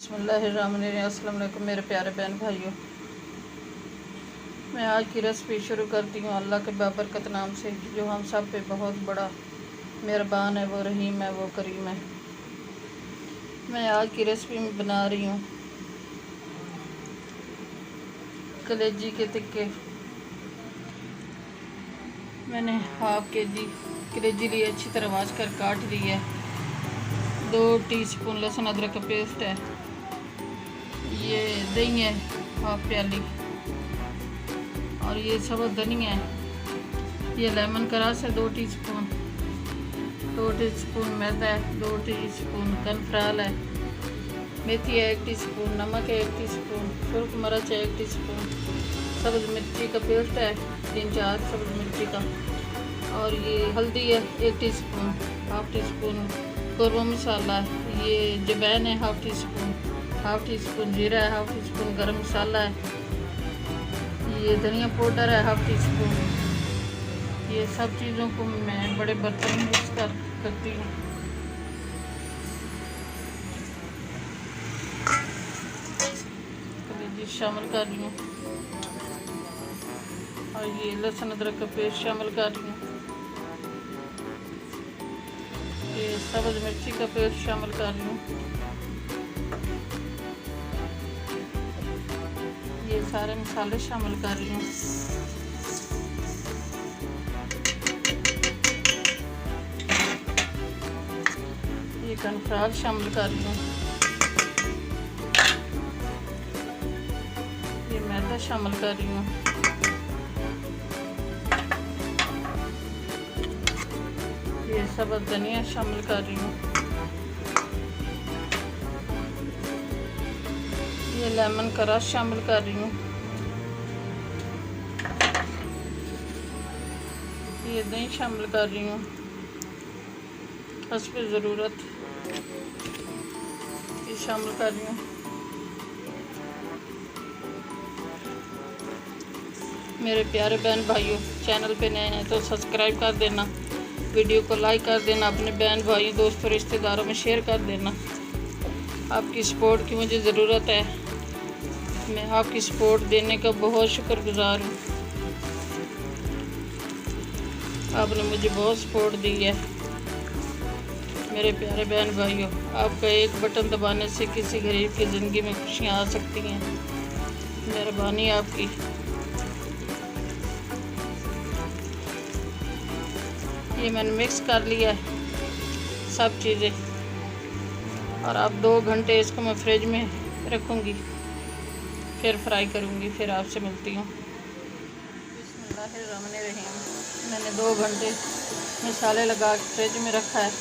बिस्मिल्लाहिर्रहमानिर्रहीम। अस्सलाम वालेकुम मेरे प्यारे बहन भाइयों, मैं आज की रेसिपी शुरू करती हूँ अल्लाह के बाबरकत नाम से, जो हम सब पे बहुत बड़ा मेहरबान है, वो रहीम है, वो करीम है। मैं आज की रेसिपी में बना रही हूँ कलेजी के टिक्के। मैंने हाफ के जी कलेजी ली, अच्छी तरह वाश कर काट ली है। 2 टीस्पून लहसुन अदरक का पेस्ट है। ये दही है हाफ प्याली, और ये सबज धनिया है। ये लेमन का रस है 2 टीस्पून। 2 टीस्पून मैदा है। 2 टीस्पून कनफ्राल है। मेथी है 1 टीस्पून। नमक है 1 टीस्पून। सुरख मिर्च है 1 टीस्पून। सब्ज़ मिर्ची का पेस्ट है 3-4 सब्ज़ मिर्ची का। और ये हल्दी है 1 टीस्पून। हाफ टीस्पून कौरमा मसाला है। ये जवैन है हाफ टीस्पून। हाफ टीस्पून जीरा है। हाफ टीस्पून गरम मसाला है। ये धनिया पाउडर है हाफ टीस्पून। ये सब चीज़ों को मैं बड़े बर्तन में मिक्स करती हूँ। कलेजी शामिल कर रही हूँ, और ये लहसुन अदरक का पेस्ट शामिल कर रही हूँ। ये सब्ज़ मिर्ची का पेस्ट शामिल कर रही हूँ। ये सारे मसाले शामिल कर रही हूँ। ये कनफ्राल शामिल कर रही हूँ। ये मैदा शामिल कर रही हूँ। ये सब्ज़ धनिया शामिल कर रही हूँ। ये लेमन का रस शामिल कर रही हूँ। ये दही शामिल कर रही हूँ हस्ब ज़रूरत। ये शामिल कर रही हूँ। मेरे प्यारे बहन भाइयों, चैनल पे नए हैं तो सब्सक्राइब कर देना, वीडियो को लाइक कर देना, अपने बहन भाई दोस्तों रिश्तेदारों में शेयर कर देना। आपकी सपोर्ट की मुझे ज़रूरत है। मैं आपकी सपोर्ट देने का बहुत शुक्रगुजार हूँ। आपने मुझे बहुत सपोर्ट दी है। मेरे प्यारे बहन भाइयों, आपका एक बटन दबाने से किसी गरीब की ज़िंदगी में खुशियाँ आ सकती हैं। मेहरबानी आपकी। ये मैंने मिक्स कर लिया है सब चीज़ें, और अब 2 घंटे इसको मैं फ्रिज में रखूँगी, फिर फ्राई करूँगी, फिर आपसे मिलती हूँ। बिस्मिल्लाहिर्रहमानिर्रहीम। मैंने 2 घंटे मसाले लगा के फ्रिज में रखा है।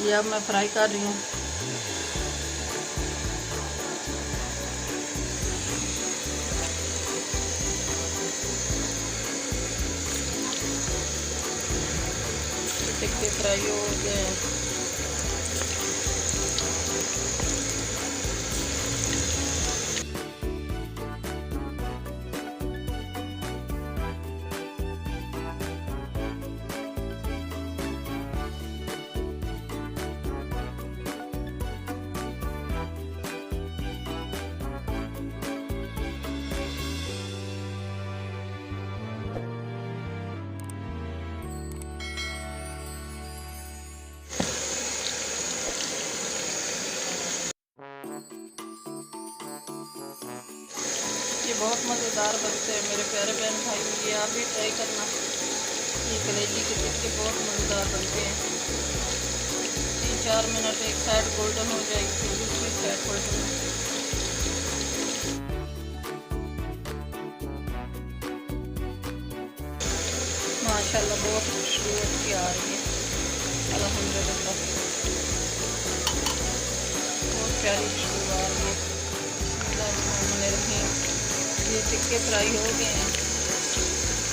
ये अब मैं फ्राई कर रही हूँ। टिक्के फ्राई हो गए। ये बहुत मज़ेदार बनते हैं मेरे प्यारे बहन भाई, ये आप भी ट्राई करना। ये कलेजी के टिक्के बहुत मज़ेदार बनते हैं। 3-4 मिनट एक साइड गोल्डन हो जाएगी, फिर दूसरी साइड पलटना। माशाल्लाह बहुत खुशबू अच्छी आ रही है, अल्हम्दुलिल्लाह बहुत प्यारी खुशबू आ रही है। बिस्मिल्लाहिर्रहमानिर्रहीम। ये टिक्के फ्राई हो गए हैं,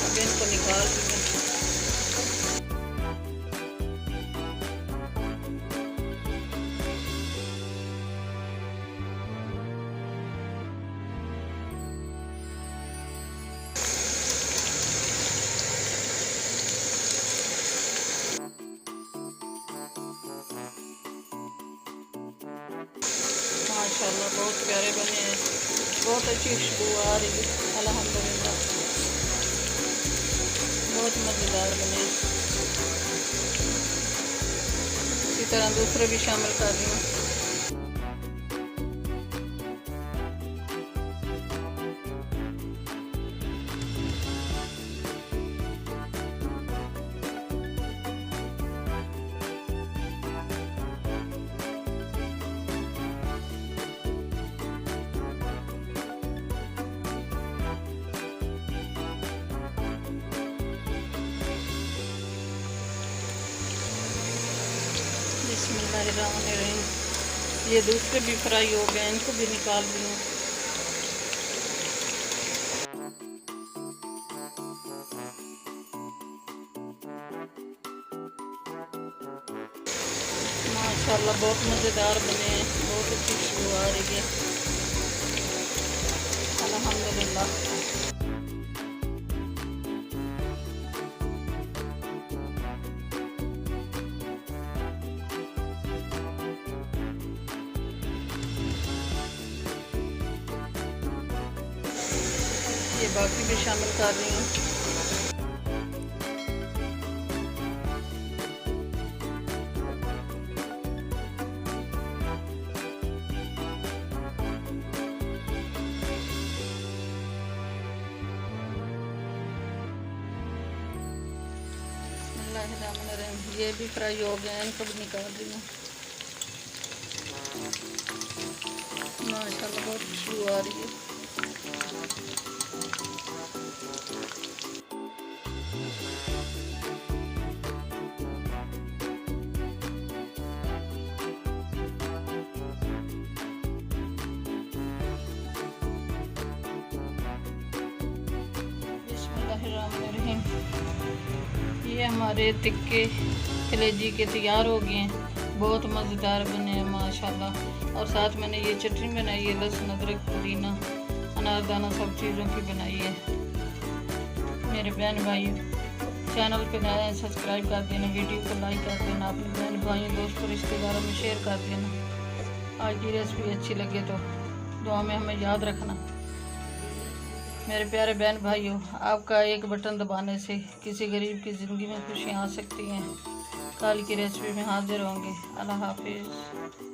अब इनको निकाल दिए। माशाल्लाह बहुत प्यारे बने हैं, बहुत अच्छी खुशबू आ रही है अल्हम्दुलिल्लाह, बहुत मज़ेदार बने। इसी तरह दूसरे भी शामिल कर रही हूँ। बिस्मिल्लाहिर्रहमानिर्रहीम। ये दूसरे भी फ्राई हो गए, इनको भी निकाल दी हूँ। माशाल्लाह बहुत मज़ेदार बने हैं, बहुत अच्छी खुशबू आ रही है अल्हम्दुलिल्लाह। ये बाकी भी शामिल कर रही हूँ। ये भी फ्राई हो गए हैं, इनको भी निकाल रही हूँ। माशाल्लाह बहुत खुशबू आ रही है। बिस्मिल्लाहिर्रहमानिर्रहीम। ये हमारे टिक्के कलेजी के तैयार हो गए हैं, बहुत मज़ेदार बने हैं माशाल्लाह। और साथ मैंने ये चटनी बनाई है, लहसुन अदरक पुदीना अनारदाना सब चीज़ों की बनाई है। मेरे बहन भाई चैनल पे नए हैं, सब्सक्राइब कर देना, वीडियो को लाइक कर देना, अपने बहन भाइयों दोस्तों रिश्तेदारों में शेयर कर देना। आज की रेसिपी अच्छी लगे तो दुआ में हमें याद रखना। मेरे प्यारे बहन भाइयों, आपका एक बटन दबाने से किसी गरीब की ज़िंदगी में खुशियाँ आ सकती हैं। कल की रेसिपी में हाजिर होंगे। अल्लाह हाफिज़।